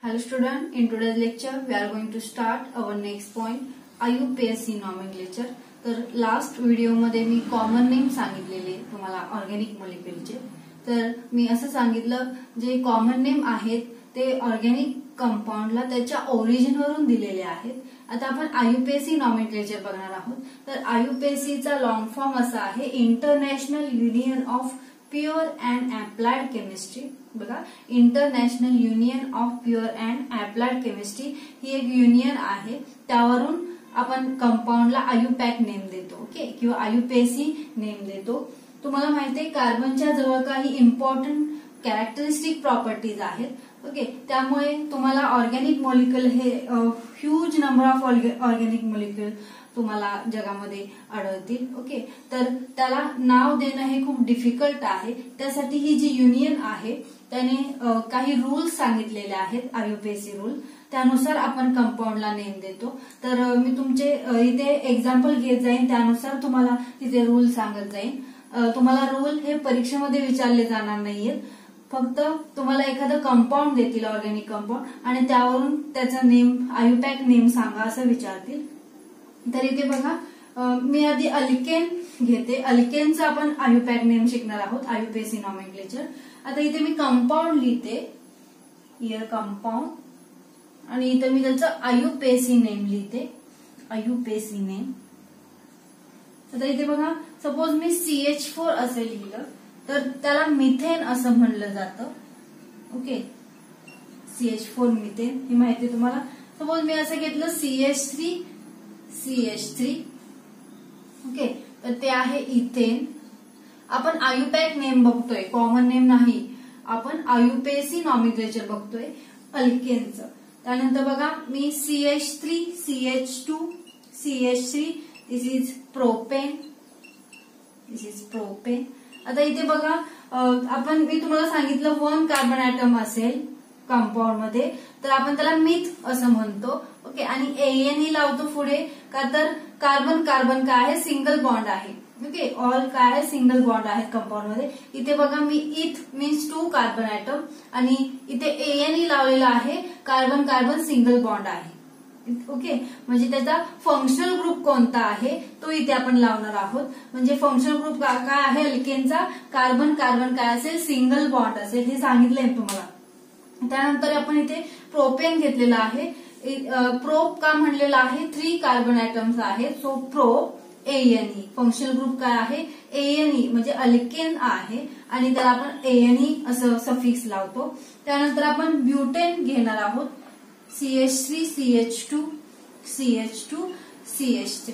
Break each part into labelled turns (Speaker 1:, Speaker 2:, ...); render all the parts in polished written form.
Speaker 1: Hello student, in today's lecture we are going to start our next point IUPAC nomenclature. तर last video मध्ये मी common name सांगितलेले तुम्हाला organic मॉलिक्युलचे. तर मी असं सांगितलं जे कॉमन नेम आहेत ते ऑर्गॅनिक कंपाऊंडला त्याच्या ओरिजिन वरून दिलेले आहेत. आता आपण IUPAC नॉमेनक्लेचर बघणार आहोत. तर IUPAC चा लॉंग फॉर्म असा आहे international union of pure and applied chemistry. बघा, international union of pure and applied chemistry ही एक युनियन आहे. त्यावरून आपण कंपाऊंडला IUPAC नेम देतो, ओके, किंवा IUPAC नेम देतो. तुम्हाला माहिती आहे कार्बनच्या जवळ काही इम्पॉर्टंट कॅरेक्टरिस्टिक प्रॉपर्टीज आहेत, ओके. त्यामुळे तुम्हाला ऑर्गॅनिक मॉलिक्युल हे huge number of organic molecule तुम्हाला जगामध्ये आढळतील, ओके. तर त्याला नाव देणं हे खूप डिफिकल्ट आहे. त्यासाठी ही जी युनियन आहे त्याने काही रूल्स सांगितलेले आहेत, IUPAC रूल. त्यानुसार आपण कंपाऊंडला नेम देतो. तर मी तुमचे इथे एक्झाम्पल घेत जाईन, त्यानुसार तुम्हाला तिथे रूल सांगत जाईन. तुम्हाला रूल हे परीक्षेमध्ये विचारले जाणार नाहीयेत. फक्त तुम्हाला एखादं कंपाऊंड देतील, ऑर्गॅनिक कंपाऊंड, आणि त्यावरून त्याचा नेम IUPAC नेम सांगा असं विचारतील. तर इथे बघा, मी आधी अल्केन घेते. अल्केनचा आपण IUPAC नेम शिकणार आहोत, IUPAC नॉमेनक्लेचर. आता इथे मी कंपाऊंड लिहिते, हियर कंपाऊंड, आणि इथे मी त्याचं IUPAC नेम लिहिते, IUPAC नेम. आता इथे बघा, सपोज मी CH4 असं लिहिलं तर त्याला मिथेन असं म्हणलं जातं, ओके. CH4 मिथेन ही माहिती तुम्हाला. सपोज मी असं घेतलं CH3, ओके, तर ते आहे इथेन. आपण IUPAC नेम बघतोय, कॉमन नेम नाही. आपण IUPAC नॉमेनक्लेचर बघतोय अल्केनचं. त्यानंतर बघा, मी CH3, CH3, this is propane, this is propane. आता इथे बघा, मी तुम्हाला सांगितलं 1 कार्बन ऍटम असेल कंपाऊंड मध्ये तर आपण त्याला मिथ असं म्हणतो, ओके. आणि ANE लावतो पुढे, का तर कार्बन कार्बन काय आहे, सिंगल बॉन्ड आहे, ओके. ऑल काय आहे, सिंगल बॉन्ड आहेत कंपाऊंड मध्ये. इथे बघा, मी इथ मीन्स 2 कार्बन ऍटम, आणि इथे ANE लावलेला आहे, कार्बन कार्बन सिंगल बॉन्ड आहे, ओके. म्हणजे त्याचा फंक्शनल ग्रुप कोणता आहे तो इथे आपण लावणार आहोत. म्हणजे फंक्शनल ग्रुप काय आहे अल्केनचा, कार्बन कार्बन काय असेल, सिंगल बॉन्ड असेल, हे सांगितलंय तुम्हाला. त्यानंतर आपण इथे प्रोपेन घेतलेला आहे. प्रोप का म्हणलेला आहे, 3 कार्बन ऍटम्स आहेत, so prop ANE. Functional group काय आहे, ANE, म्हणजे अल्केन आहे, आणि त्याला आपण ANE असं सफिक्स लावतो. त्यानंतर आपण ब्युटेन घेणार आहोत, CH3, CH2, CH3.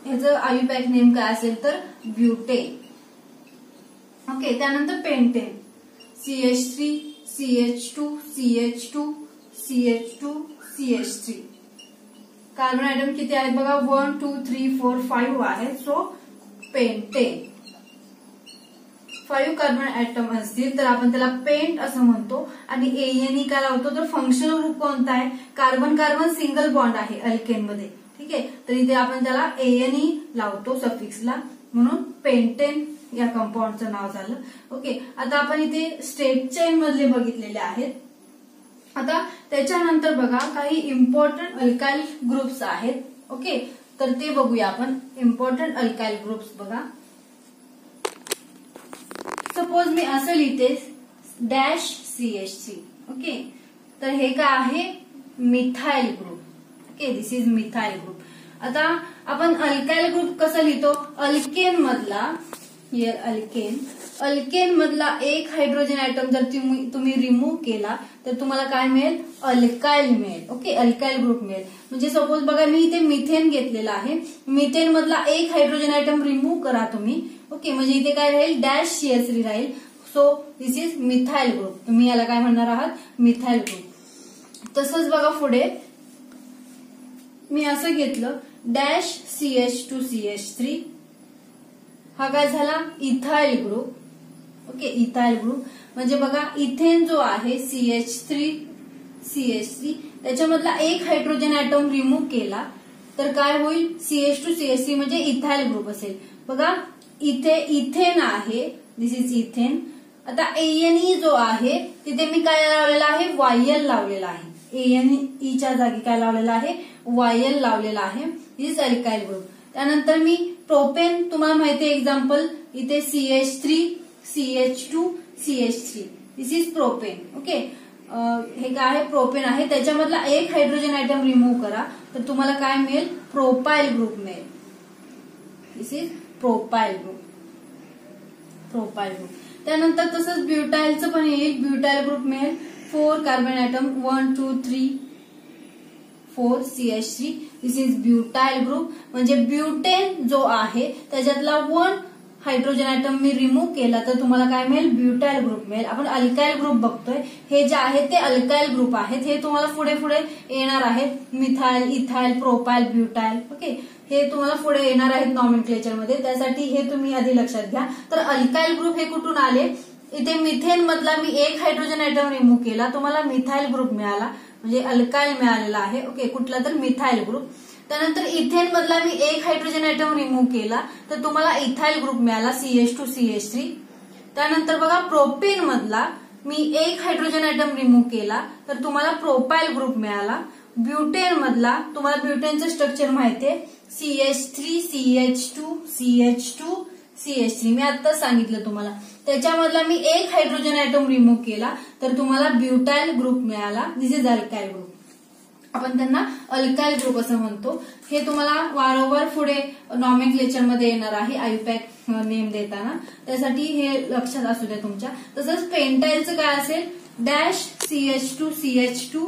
Speaker 1: ह्याचं IUPAC नेम काय असेल तर ब्युटेन, ओके. त्यानंतर pentane, CH3, CH2, CH3. Carbon atom किती आहेत बघा, 1, 2, 3, 4, 5 आहेत, सो पेंटेन. 5 कार्बन ऍटम असतील तर आपण त्याला पेंट असं म्हणतो. आणि ANE काय लावतो तर फंक्शनल ग्रुप कोणता आहे, कार्बन कार्बन सिंगल बॉन्ड आहे अल्केन मध्ये, ठीक आहे. तर इथे आपण त्याला ANE लावतो सफिक्सला, म्हणून पेंटेन या कंपाऊंडचं नाव झालं, ओके. आता आपण इथे स्ट्रेट चेन मधले बघितलेले आहेत. आता त्याच्यानंतर बघा, काही इम्पॉर्टंट अल्काइल ग्रुप्स आहेत, ओके. तर ते बघूया आपण. इम्पॉर्टंट अल्काइल ग्रुप्स बघा, सपोज मी असं लिहिते डॅश CH3, ओके. तर हे काय आहे, methyl group, okay. This is methyl group. आता आपण अल्काइल ग्रुप कसं लिहितो, अल्केन मधला, हियर अल्केन मधला एक हायड्रोजन ऍटम जर तुम्ही रिमूव्ह केला तर तुम्हाला काय मिळेल, अल्काइल मिळेल, ओके. अल्काइल ग्रुप मिळेल. म्हणजे सपोज बघा, मी इथे मिथेन घेतलेला आहे, मिथेन मधला एक हायड्रोजन ऍटम रिमूव्ह करा तुम्ही, ओके. म्हणजे इथे काय राहील, डॅश CH3 राहील, so this is methyl group. तुम्ही याला काय म्हणणार आहात, मिथाइल ग्रुप. तसंच बघा पुढे मी असं घेतलं डॅश CH2, CH3. हा काय झाला, ethyl group, okay. Ethyl group म्हणजे बघा, इथेन जो आहे CH3, त्याच्यामधला एक हायड्रोजन ऍटम रिमूव्ह केला तर काय होईल, CH2, CH3 म्हणजे इथाइल ग्रुप असेल. बघा, इथे इथेन आहे, दिस इज इथेन, आता ANE जो आहे तिथे मी काय लावलेला आहे, YL लावलेला आहे. ANE च्या जागी काय लावलेला आहे, YL लावलेला आहे. Is alkyl group. त्यानंतर मी प्रोपेन, तुम्हाला माहिती आहे एक्झाम्पल इथे CH3 CH2 CH3 this is propane. Okay, हे काय आहे, प्रोपेन आहे. त्याच्यामधला एक हायड्रोजन आयटम रिमूव्ह करा तर तुम्हाला काय मिळेल, प्रोपाइल ग्रुप मिळेल. This is propyl group. Propyl group. त्यानंतर तसंच ब्युटाइलचं पण येईल, ब्युटाइल ग्रुप मिळेल. 4 carbon atom 1 2 3 4 CH3 this is butyl group. म्हणजे ब्युटेन जो आहे त्याच्यातला 1 हायड्रोजन आयटम मी रिमूव्ह केला तर तुम्हाला काय मिळेल, ब्युटाइल ग्रुप मिळेल. आपण अल्काइल ग्रुप बघतोय, हे जे आहेत ते अल्काइल ग्रुप आहेत. हे तुम्हाला पुढे पुढे येणार आहेत, methyl, ethyl, propyl, butyl. Okay, हे तुम्हाला पुढे येणार आहेत नॉमेनक्लेचर मध्ये, त्यासाठी हे तुम्ही आधी लक्षात घ्या. तर अल्काइल ग्रुप हे कुठून आले, इथे मिथेन मधला मी एक हायड्रोजन आयटम रिमूव्ह केला, तुम्हाला मिथाइल ग्रुप मिळाला, म्हणजे अल्काइल मिळालेला आहे. ओके, कुठला तर मिथाइल ग्रुप. त्यानंतर इथेन मधला मी एक हायड्रोजन आयटम रिमूव्ह केला तर तुम्हाला इथाइल ग्रुप मिळाला, CH2 CH3. त्यानंतर बघा प्रोपेन मधला मी एक हायड्रोजन आयटम रिमूव्ह केला तर तुम्हाला प्रोपाइल ग्रुप मिळाला. ब्युटेन मधला तुम्हाला ब्युटेनचं स्ट्रक्चर माहितीये, CH3 CH2 CH2 CH3 मी आता सांगितलं तुम्हाला. त्याच्यामधला मी एक हायड्रोजन आयटम रिमूव्ह केला तर तुम्हाला ब्युटाइल ग्रुप मिळाला. दिस इज अल्काइल ग्रुप. आपण त्यांना अल्काइल ग्रुप असं म्हणतो. हे तुम्हाला वारंवार पुढे नॉमेनक्लेचर मध्ये येणार आहे आयुपॅक नेम देताना, त्यासाठी हे लक्षात असू द्या तुमच्या. तसंच पेंटाइलचं काय असेल, dash CH2 CH2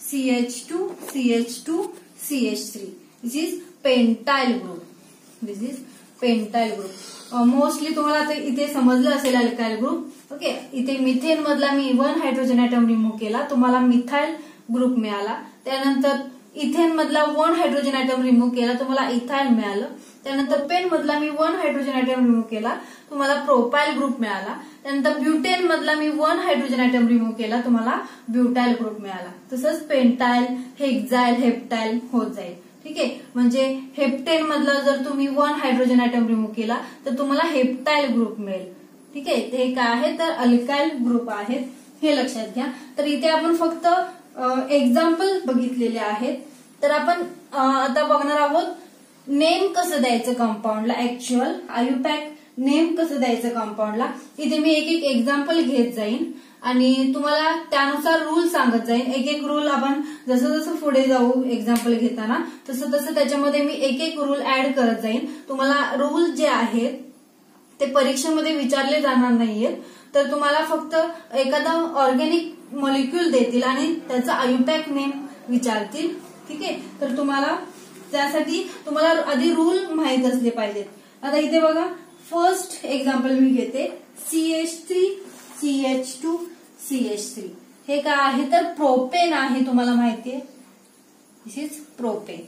Speaker 1: CH2 CH2 CH3 this is pentyl group. This is pentyl group. Mostly तुम्हाला आता इथे समजलं असेल अल्काइल ग्रुप. ओके, इथे मिथेन मधला मी 1 हायड्रोजन आयटम रिमूव्ह केला, तुम्हाला मिथाइल ग्रुप मिळाला. त्यानंतर इथेन मधला 1 हायड्रोजन आयटम रिमूव्ह केला, तुम्हाला इथाइल मिळालं. त्यानंतर पेन मधला मी 1 हायड्रोजन आयटम रिमूव्ह केला, तुम्हाला प्रोपाइल ग्रुप मिळाला. त्यानंतर ब्युटेन मधला मी 1 हायड्रोजन आयटम रिमूव्ह केला, तुम्हाला ब्युटाइल ग्रुप मिळाला. तसंच पेंटाइल, हेक्साइल, हेप्टाइल होत जाईल. ठीक आहे, म्हणजे हेप्टेन मधला जर तुम्ही 1 हायड्रोजन आयटम रिमूव्ह केला तर तुम्हाला हेप्टाइल ग्रुप मिळेल. ठीक आहे, ते काय आहे तर अल्काइल ग्रुप आहेत, हे लक्षात घ्या. तर इथे आपण फक्त एक्झाम्पल बघितलेले आहेत. तर आपण आता बघणार आहोत नेम कसं द्यायचं कंपाऊंडला, ऍक्च्युअल आयुपॅक नेम कसं द्यायचं कंपाऊंडला. इथे मी एक एक एक्झाम्पल घेत जाईन आणि तुम्हाला त्यानुसार रूल सांगत जाईन. एक एक रूल आपण जसं जसं पुढे जाऊ एक्झाम्पल घेताना तसं तसं त्याच्यामध्ये मी एक एक रूल ऍड करत जाईन. तुम्हाला रूल जे आहेत ते परीक्षेमध्ये विचारले जाणार नाहीयेत, तर तुम्हाला फक्त एखादा ऑर्गॅनिक मॉलिक्यूल देतील आणि त्याचा आयुपॅक नेम विचारतील. ठीक आहे, तर तुम्हाला त्यासाठी तुम्हाला आधी रूल माहित असले पाहिजेत. आता इथे बघा फर्स्ट एक्झाम्पल मी घेते, CH3 CH2 CH3. हे काय आहे तर प्रोपेन आहे, तुम्हाला माहितीये, दिस इज प्रोपेन.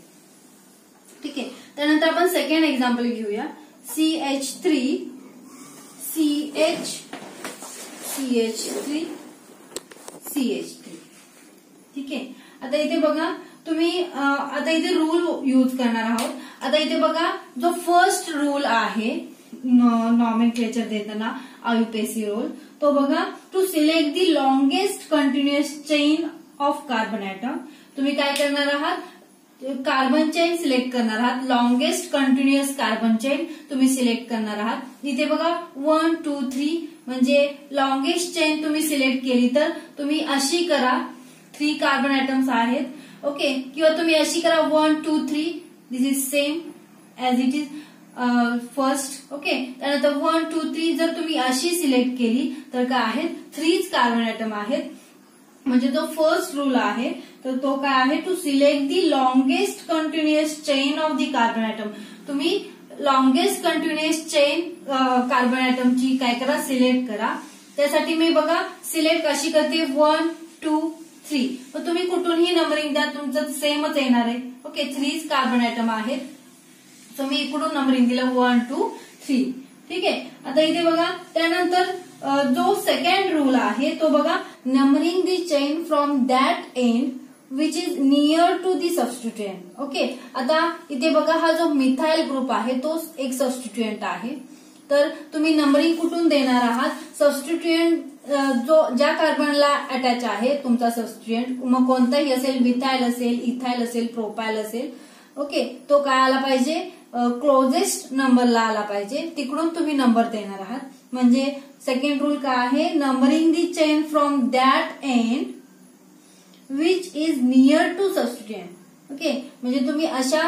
Speaker 1: ठीक आहे, त्यानंतर आपण सेकंड एक्झाम्पल घेऊया, CH3 CH3 CH3. ठीक आहे, आता इथे बघा तुम्ही आता इथे रूल यूज करणार आहोत. आता इथे बघा जो फर्स्ट रूल आहे नॉमेनक्लेचर देताना आयुपॅसी रूल, तो बघा to select the longest continuous chain of carbon item. तुम्ही काय करणार आहात, कार्बन चेन सिलेक्ट करणार आहात. लॉंगेस्ट कंटिन्युअस कार्बन चेन तुम्ही सिलेक्ट करणार आहात. इथे बघा 1 2 3 म्हणजे लॉंगेस्ट चेन तुम्ही सिलेक्ट केली तर तुम्ही अशी करा, 3 कार्बन आयटम्स आहेत. ओके, किंवा तुम्ही अशी करा 1 2 3 this is same as it is first. Okay, त्यानंतर 1 2 3 जर तुम्ही अशी सिलेक्ट केली तर काय आहेत 3 कार्बन आयटम आहेत. म्हणजे जो फर्स्ट रूल आहे तर तो काय आहे, to select the longest continuous chain of the carbon item. तुम्ही लॉंगेस्ट कंटिन्युअस चेन कार्बन आयटमची काय करा, सिलेक्ट करा. त्यासाठी मी बघा सिलेक्ट अशी करते 1 2 3. मग तुम्ही कुठूनही नंबरिंग द्या, तुमचं सेमच येणार आहे. ओके, 3 कार्बन आयटम आहेत, सो मी इकडून नंबरिंग दिलं 1 2 3. ठीक आहे, आता इथे बघा त्यानंतर जो सेकंड रूल आहे तो बघा, numbering the chain from that end which is near to the substituent. Okay, आता इथे बघा हा जो मिथाइल ग्रुप आहे तो एक सबस्टिट्युएंट आहे. तर तुम्ही नंबरिंग कुठून देणार आहात? सबस्टिट्यूएंट ज्या कार्बनला अटॅच आहे तुमचा सबस्टिट्यूएंट, मग कोणताही असेल, मिथाइल असेल, इथाइल असेल, प्रोपाइल असेल, ओके, तो काय आला पाहिजे? क्लोजेस्ट नंबरला आला पाहिजे, तिकडून तुम्ही नंबर देणार आहात. म्हणजे सेकंड रूल काय आहे? Numbering the chain from that end which is near to substituent. Okay, म्हणजे तुम्ही अशा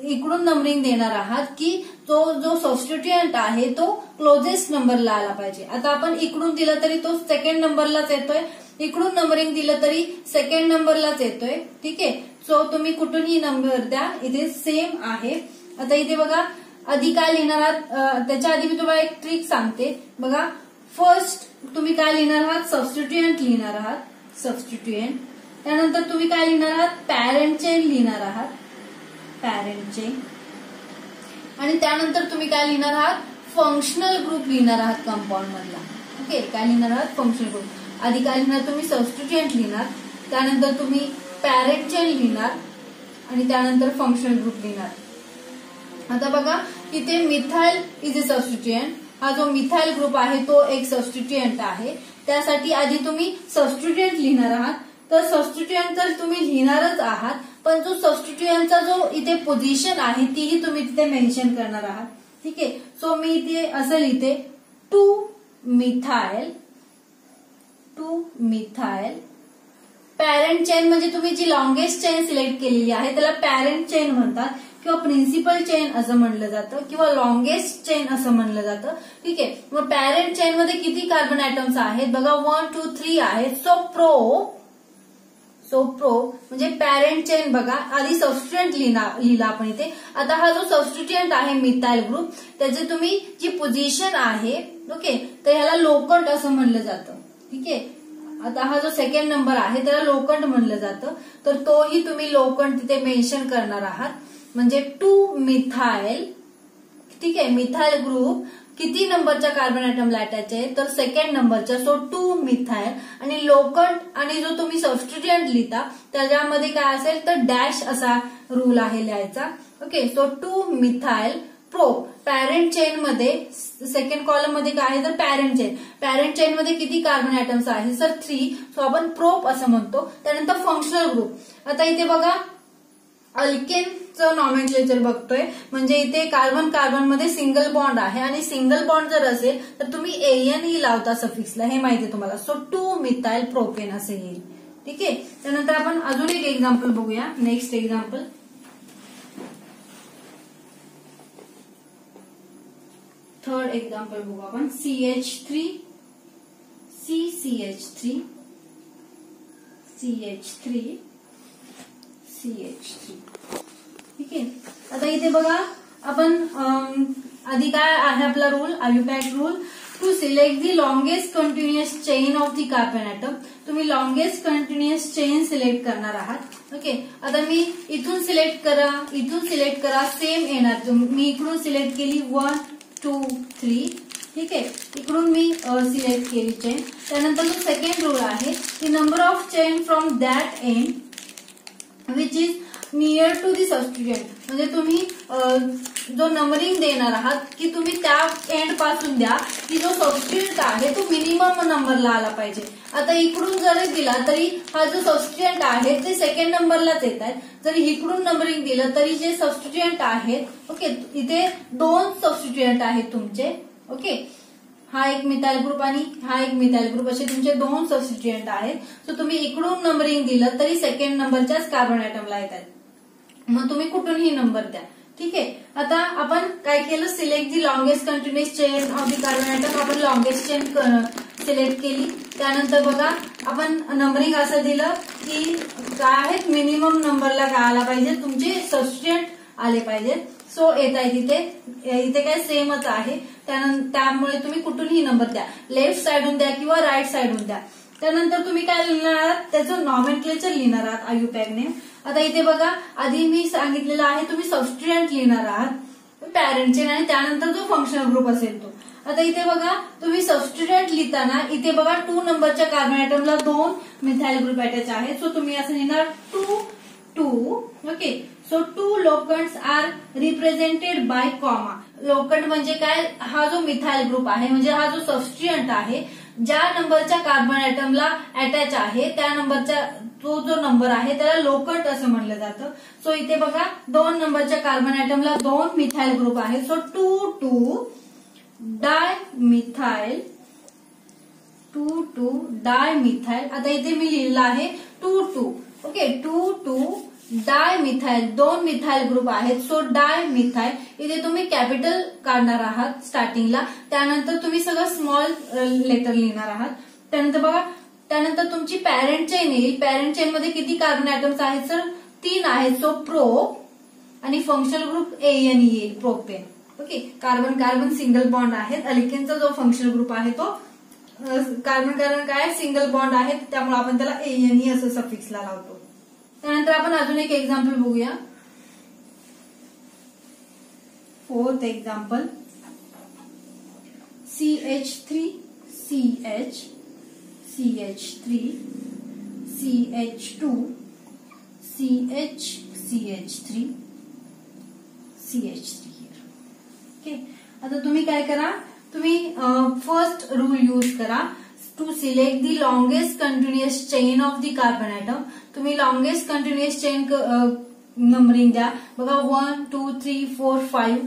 Speaker 1: इकडून नंबरिंग देणार आहात की तो जो सबस्टिट्यूएंट आहे तो क्लोजेस्ट नंबरला आला पाहिजे. आता आपण इकडून दिलं तरी तो सेकंड नंबरलाच येतोय, इकडून नंबरिंग दिलं तरी सेकंड नंबरलाच येतोय. ठीक आहे, सो तुम्ही कुठूनही नंबर द्या, इथे सेम आहे. आता इथे बघा आधी काय लिहिणार आहात, त्याच्या आधी मी तुम्हाला एक ट्रिक सांगते बघा. फर्स्ट तुम्ही काय लिहिणार आहात? सबस्टिट्यूएंट लिहिणार आहात, सबस्टिट्यूएंट. त्यानंतर तुम्ही काय लिहिणार आहात? पॅरेंट चेन लिहिणार आहात, पॅरेंट चेन. आणि त्यानंतर तुम्ही काय लिहिणार आहात? फंक्शनल ग्रुप लिहिणार आहात कंपाऊंड मधला. ओके, काय लिहिणार आहात? Functional group. आधी काय लिहिणार? तुम्ही सबस्टिट्यूएंट लिहिणार, त्यानंतर तुम्ही पॅरेंट चेन लिहिणार आणि त्यानंतर फंक्शनल ग्रुप लिहिणार. आता बघा इथे मिथाइल इज अ सबस्टिट्यूएंट. हा जो मिथाइल ग्रुप आहे तो एक सबस्टिट्यूएंट आहे, त्यासाठी आधी तुम्ही सबस्टिट्यूएंट लिहिणार आहात. तर सबस्टिट्यूएंट तर तुम्ही लिहिणारच आहात, पण जो सबस्टिट्यूएंटचा जो इथे पोझिशन आहे तीही तुम्ही तिथे मेन्शन करणार आहात. ठीक आहे, सो मी इथे असं लिहिते 2 मिथाइल, 2 मिथाइल. पॅरेंट चेन म्हणजे तुम्ही जी लॉंगेस्ट चेन सिलेक्ट केलेली आहे त्याला पॅरेंट चेन म्हणतात, किंवा प्रिन्सिपल चेन असं म्हणलं जातं, किंवा लॉंगेस्ट चेन असं म्हणलं जातं. ठीक आहे, मग पॅरेंट चेन मध्ये किती कार्बन ऍटम्स आहेत? बघा 1 2 3 आहेत. सो प्रो म्हणजे पॅरेंट चेन. बघा आधी सबस्टिट्यूएंट लिहिला आपण इथे. आता हा जो सबस्टिट्यूएंट आहे मिथाइल ग्रुप, त्याचे तुम्ही जी पोझिशन आहे, ओके, तर ह्याला लोकंट असं म्हणलं जातं. ठीक आहे, आता हा जो सेकंड नंबर आहे त्याला लोकंट म्हणलं जातं, तर तोही तुम्ही लोकंट तिथे मेन्शन करणार आहात. म्हणजे 2 मिथाइल. ठीक आहे, मिथाइल ग्रुप किती नंबरच्या कार्बन ऍटमला अटॅच आहे? तर सेकंड नंबरच्या. So 2 methyl. आणि लोकंट आणि जो तुम्ही सबस्टिट्यूएंट लिहिता त्याच्यामध्ये काय असेल तर डॅश असा रूल आहे लिहायचा. Okay, so 2 methyl prop. Parent chain मध्ये सेकंड कॉलम मध्ये काय आहे तर पॅरेंट चेन. पॅरेंट चेन मध्ये किती कार्बन ऍटम्स आहे? सर 3. सो आपण प्रोप असं म्हणतो. त्यानंतर फंक्शनल ग्रुप. आता इथे बघा अल्केनचं नॉमेनक्लेचर बघतोय, म्हणजे इथे कार्बन कार्बन मध्ये सिंगल बॉन्ड आहे, आणि सिंगल बॉन्ड जर असेल तर तुम्ही ANE लावता सफिक्सला, हे माहिती आहे तुम्हाला. सो 2 मिथाइल प्रोपेन असे येईल. ठीक आहे, त्यानंतर आपण अजून एक एक्झाम्पल बघूया. नेक्स्ट एक्झाम्पल, थर्ड एक्झाम्पल बघू आपण. CH3 CCH3 CH3 CH3. ठीक आहे, आता इथे बघा आपण आधी काय आहे आपला rule, IUPAC rule. To select the longest continuous chain of the carbon atom. तुम्ही लॉंगेस्ट कंटिन्युअस चेन सिलेक्ट करणार आहात. ओके, आता मी इथून सिलेक्ट करा, इथून सिलेक्ट करा, सेम येणार. मी इकडून सिलेक्ट केली 1 2 3. ठीक आहे, इकडून मी सिलेक्ट केली चेन. त्यानंतर जो सेकंड रूल आहे the number of chain from that end which is near to the substituent. म्हणजे तुम्ही जो नंबरिंग देणार आहात की तुम्ही त्या एंड पासून द्या की जो सबस्टिट्यूएंट आहे तो मिनिमम नंबरला आला पाहिजे. आता इकडून जरी दिला तरी हा जो सबस्टिट्यूएंट आहे ते सेकंड नंबरलाच येत आहेत. जरी इकडून नंबरिंग दिलं तरी जे सबस्टिट्यूएंट आहेत, ओके, इथे 2 सबस्टिट्यूएंट आहेत तुमचे. ओके, हा एक मिथाइल ग्रुप आणि हा एक मिथाइल ग्रुप, असे तुमचे 2 सबस्टिट्यूएंट आहेत. सो तुम्ही इकडून नंबरिंग दिलं तरी सेकंड नंबरच्याच कार्बन ऍटमला येत आहेत. मग तुम्ही कुठूनही नंबर द्या. ठीक आहे, आता आपण काय केलं, select the longest continuous chain of the carbon atom. आपण लॉंगेस्ट चेन सिलेक्ट केली. त्यानंतर बघा आपण नंबरिंग असं दिलं की काय आहेत, मिनिमम नंबरला काय आला पाहिजे, तुमचे सबस्टिट्यूएंट आले पाहिजेत. सो येत आहे इथे काय सेमच आहे. त्यामुळे तुम्ही कुठूनही नंबर द्या, लेफ्ट साइडून द्या किंवा राईट साइडून द्या. त्यानंतर तुम्ही काय लिहिणार आहात, त्याचं नॉमेनक्लेचर लिहिणार आहात, आयुपॅक नेम. आता इथे बघा आधी मी सांगितलेलं आहे तुम्ही सबस्टिट्यूएंट लिहिणार आहात पॅरेंट चेन, आणि त्यानंतर जो फंक्शनल ग्रुप असेल तो. आता इथे बघा तुम्ही सबस्टिट्यूएंट लिहिताना इथे बघा 2 नंबरच्या कार्बन ऍटमला 2 मिथाइल ग्रुप अटॅच आहे. सो तुम्ही असं लिहिणार 2 2. ओके, so 2 locants are represented by comma. Locant म्हणजे काय, हा जो मिथाइल ग्रुप आहे म्हणजे हा जो सबस्टिट्यूएंट आहे ज्या नंबरच्या कार्बन ऍटमला अटॅच आहे त्या नंबरचा तो जो नंबर आहे त्याला लोकंड असं म्हणलं जातं. सो इथे बघा 2 नंबरच्या कार्बन ऍटमला 2 मिथाइल ग्रुप आहे. So 2 dimethyl 2 dimethyl. आता इथे मी लिहिलं आहे 2 ओके. 2 डायमिथाइल 2 मिथाइल ग्रुप आहेत. सो डायमिथाइल इथे तुम्ही कॅपिटल काढणार आहात स्टार्टिंगला, त्यानंतर तुम्ही सगळं स्मॉल लेटर लिहिणार आहात. त्यानंतर बघा त्यानंतर तुमची पॅरेंट चेन येईल. पॅरेंट चेन मध्ये किती कार्बन ऍटम्स आहेत सर, 3 आहेत. सो प्रो आणि फंक्शनल ग्रुप AN येईल, propane. Okay. Carbon carbon single bond आहेत. अल्केनचा जो फंक्शनल ग्रुप आहे तो कार्बन कार्बन काय सिंगल बॉन्ड आहेत, त्यामुळे आपण त्याला ANE असं सफिक्सला लावतो. त्यानंतर आपण अजून एक एक्झाम्पल बघूया. 4th example CH3 CH CH3 CH2 CH CH3 CH3 okay. आता तुम्ही काय करा, तुम्ही फर्स्ट रूल यूज करा to select the longest continuous chain of the carbon atom. तुम्ही लॉंगेस्ट कंटिन्युअस चेन नंबरिंग द्या. बघा 1 2 3 4 5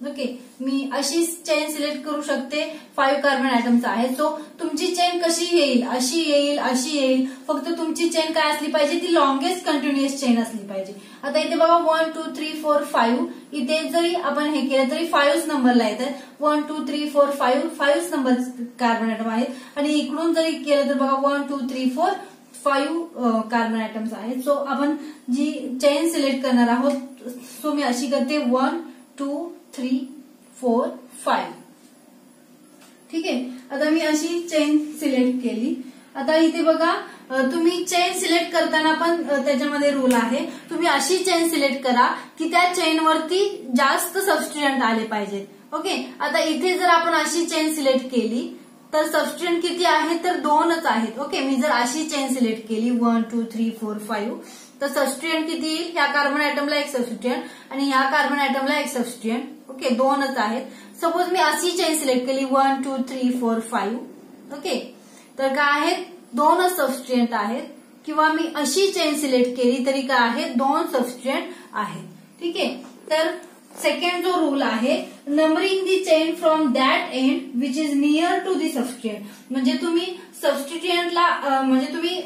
Speaker 1: ओके. मी अशी चेन सिलेक्ट करू शकते. 5 कार्बन ऍटम्स आहेत. सो तुमची चेन कशी येईल, अशी येईल अशी येईल, फक्त तुमची चेन काय असली पाहिजे, ती लॉंगेस्ट कंटिन्युअस चेन असली पाहिजे. आता इथे बघा 1 2 3 4 5 इथे जरी आपण हे केलं तरी 5 नंबरला येतात. 1 2 3 4 5 नंबर कार्बन ऍटम आहेत. आणि इकडून जरी केलं तर बघा 1 2 3 4 5 कार्बन ऍटम्स आहेत. सो आपण जी चेन सिलेक्ट करणार आहोत सो मी अशी करते 1 2 3 4 5. ठीक आहे. आता मी अशी चेन सिलेक्ट केली. आता इथे बघा तुम्ही चेन सिलेक्ट करताना पण त्याच्यामध्ये रूल आहे. तुम्ही अशी चेन सिलेक्ट करा की त्या चेनवरती जास्त सबस्टिट्यूएंट आले पाहिजेत. ओके. आता इथे जर आपण अशी चेन सिलेक्ट केली तर सबस्टिट्यूएंट किती आहेत, तर 2च आहेत. ओके. मी जर अशी चेन सिलेक्ट केली 1 2 3 4 5 तर सबस्टिट्यूएंट किती येईल, ह्या कार्बन ऍटमला एक सबस्टिट्यूएंट आणि ह्या कार्बन ऍटमला एक सबस्टिट्यूएंट. ओके. 2च आहेत. सपोज मी अशी चेन सिलेक्ट केली 1 2 3 4 5 ओके. तर काय आहेत, 2च सबस्टिट्यूएंट आहेत. किंवा मी अशी चेन सिलेक्ट केली तरी काय आहे, 2 सबस्टिट्यूएंट आहेत. ठीक आहे. तर सेकंड जो रूल आहे, numbering the chain from that end which is near to the substituent. म्हणजे तुम्ही सबस्टिट्यूएंटला म्हणजे तुम्ही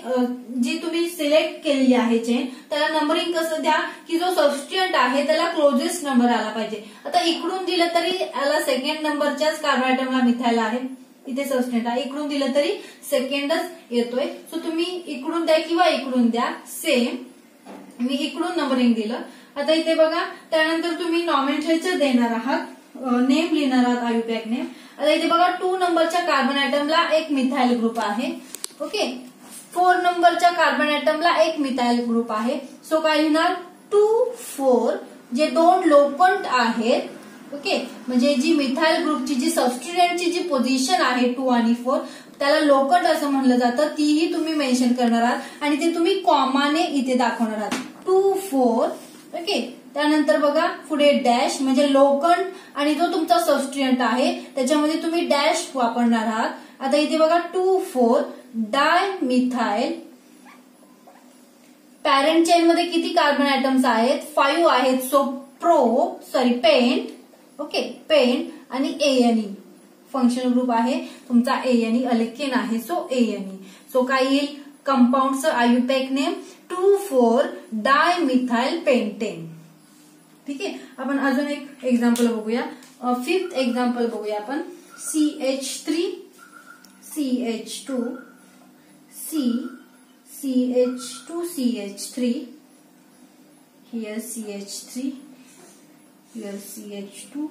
Speaker 1: जी तुम्ही सिलेक्ट केलेली आहे चेन त्याला नंबरिंग कसं द्या की जो सबस्टिट्यूएंट आहे त्याला क्लोजेस्ट नंबर आला पाहिजे. आता इकडून दिलं तरी याला सेकंड नंबरच्याच कार्बन ऍटमला मिथाइल आहे, इथे सबस्टिट्यूएंट आहे. इकडून दिलं तरी सेकंडच येतोय. सो तुम्ही इकडून द्या किंवा इकडून द्या, सेम. मी इकडून नंबरिंग दिलं. आता इथे बघा त्यानंतर तुम्ही नॉमेनक्लेचर देणार आहात, नेम लिहिणार आहात, आयुपॅक नेम. आता इथे बघा 2 नंबरच्या कार्बन ऍटमला एक मिथाइल ग्रुप आहे. ओके. 4 नंबरच्या कार्बन ऍटमला एक मिथाइल ग्रुप आहे. सो काय लिहिणार 2 4 जे 2 लोकंट आहेत. ओके. म्हणजे जी मिथाइल ग्रुपची जी सबस्टिट्यूएंटची जी पोझिशन आहे 2 आणि 4 त्याला लोकंट असं म्हणलं जातं, तीही तुम्ही मेन्शन करणार आहात आणि ते तुम्ही कॉमाने इथे दाखवणार आहात 2 4 ओके. त्यानंतर बघा पुढे डॅश म्हणजे लोकंट आणि जो तुमचा सबस्टिट्यूएंट आहे त्याच्यामध्ये तुम्ही डॅश वापरणार आहात. आता इथे बघा 2 4 डायमिथाइल. पॅरेंट चेन मध्ये किती कार्बन ऍटम्स आहेत, 5 आहेत. So pent okay. पेंट आणि ANE फंक्शनल ग्रुप आहे तुमचा, ANE अल्केन आहे. So ANE. सो काय येईल, कंपाऊंडचं आयुपॅक नेम 2 4 डायमिथाइल पेंटेन. ठीक आहे. आपण अजून एक एक्झाम्पल बघूया. 5th एक्झाम्पल बघूया आपण. CH3 CH2 CH2 CH3 here CH3 here CH2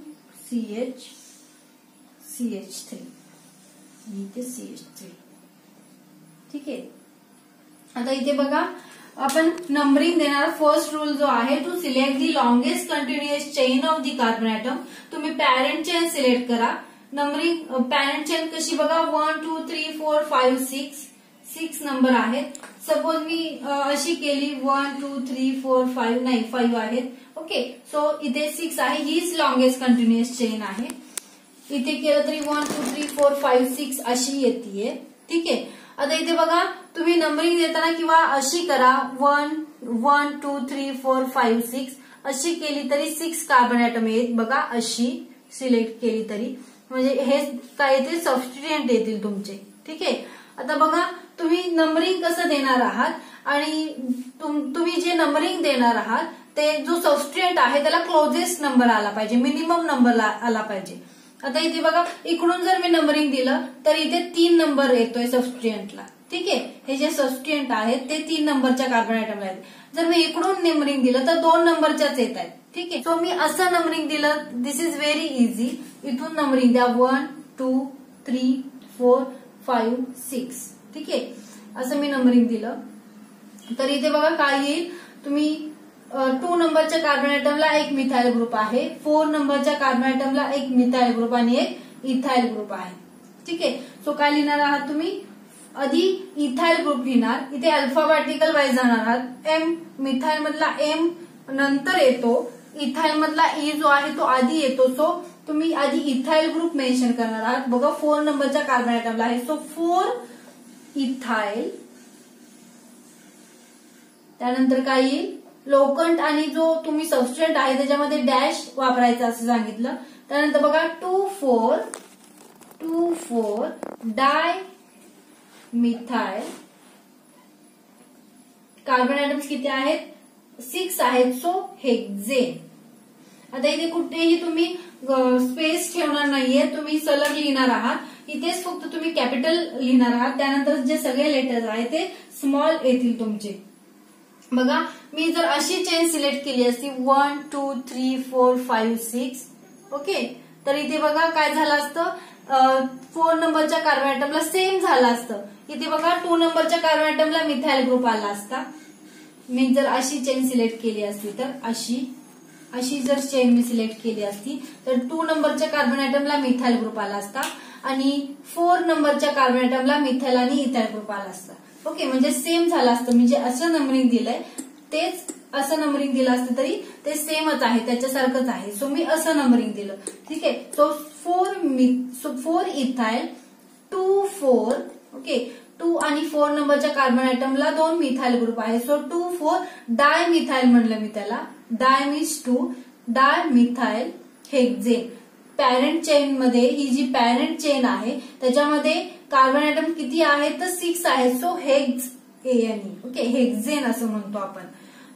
Speaker 1: CH3 इथे CH3. ठीक आहे. आता इथे बघा आपण नंबरिंग देणार. फर्स्ट रूल जो आहे to select the longest continuous chain of the carbon atom. तुम्ही पॅरेंट चेन सिलेक्ट करा. नंबरिंग पॅरेंट चेन कशी बघा 1 2 3 4 5 6 6 नंबर आहेत. सपोज मी अशी केली 1 2 3 4 5 नाही 5 आहेत. ओके, सो इथे 6 आहे, हीच लॉंगेस्ट कंटिन्युअस चेन आहे. इथे केलं तरी 1 2 3 4 5 6 अशी येते. ठीक आहे. आता इथे बघा तुम्ही नंबरिंग देताना किंवा अशी करा 1 1 2 3 4 5 6 अशी केली तरी 6 कार्बन ऍटम येत. बघा अशी सिलेक्ट केली तरी म्हणजे हे काय येतील सबस्टिट्युएंट येतील तुमचे. ठीक आहे. आता बघा तुम्ही नंबरिंग कसं देणार आहात आणि तुम्ही जे नंबरिंग देणार आहात ते जो सबस्टिट्युएंट आहे त्याला क्लोजेस्ट नंबर आला पाहिजे, मिनिमम नंबर आला पाहिजे. आता इथे बघा इकडून जर मी नंबरिंग दिलं तर इथे 3 नंबर येतोय सबस्टिट्युएंटला. ठीक आहे. हे जे सबस्टिट्युएंट आहेत ते 3 नंबरच्या कार्बन ऍटमला आहेत. जर मी इकडून नंबरिंग दिलं तर 2 नंबरच्याच येत आहेत. ठीक आहे. सो मी असं नंबरिंग दिलं, दिस इज व्हेरी इझी. इथून नंबरिंग द्या 1 2 3 4 5 6. ठीक आहे. असं मी नंबरिंग दिलं तर इथे बघा काय येईल, तुम्ही 2 नंबरच्या कार्बन ऍटमला एक मिथाइल ग्रुप आहे, 4 नंबरच्या कार्बन ऍटमला एक मिथाइल ग्रुप आणि एक इथाइल ग्रुप आहे. ठीक आहे. सो काय लिहिणार आहात तुम्ही, आधी इथाइल ग्रुप लिहिणार, इथे अल्फाबेटिकल वाईज जाणार आहात. एम मिथाइल मधला एम नंतर येतो, इथाइल मधला ई जो आहे तो आधी येतो. सो तुम्ही आधी इथाइल ग्रुप मेन्शन करणार आहात. बघा 4 नंबरच्या कार्बन ऍटमला आहे. So 4 ethyl. त्यानंतर काय येईल, लोकंट आणि जो तुम्ही सबस्टिट्युएंट आहे त्याच्यामध्ये डॅश वापरायचा असं सांगितलं. त्यानंतर बघा 2 4 डाय मिथाइल. कार्बन ऍटम्स किती आहेत, 6 आहेत. सो हेक्झेन. आता इथे कुठेही तुम्ही स्पेस ठेवणार नाहीये, तुम्ही सलग लिहिणार आहात. इथेच फक्त तुम्ही कॅपिटल लिहिणार आहात. त्यानंतर जे सगळे लेटर्स आहेत ते स्मॉल येतील तुमचे. बघा मी जर अशी चेन सिलेक्ट केली असती 1 2 3 4 5 6. ओके, तर इथे बघा काय झालं असतं, 4 नंबरच्या कार्बन ऍटमला सेम झालं असतं. इथे बघा 2 नंबरच्या कार्बन ऍटमला मिथाइल ग्रुप आला असता. मी जर अशी चेन सिलेक्ट केली असती तर अशी जर चेन मी सिलेक्ट केली असती तर 2 नंबरच्या कार्बन ऍटमला मिथाइल ग्रुप आला असता आणि 4 नंबरच्या कार्बन ऍटमला मिथाइल आणि इथाइल ग्रुप आला असता. ओके, म्हणजे सेम झालं असतं. म्हणजे असं नंबरिंग दिलंय तेच असं नंबरिंग दिलं असतं तरी ते सेमच आहे, त्याच्यासारखंच आहे. सो मी असं नंबरिंग दिलं. ठीक आहे. So 4 ethyl 2 4. ओके, 2 आणि 4 नंबरच्या कार्बन ऍटमला 2 मिथाइल ग्रुप आहे. सो 2 4 डाय मिथाइल म्हणलं मी त्याला. डाय मीन्स 2, डाय मिथाइल हेक्झेन. पॅरेंट चेन मध्ये ही जी पॅरेंट चेन आहे त्याच्यामध्ये कार्बन ऍटम किती आहेत तर 6 आहेत. सो हेक्झेन. ओके, हेक्झेन असं म्हणतो आपण.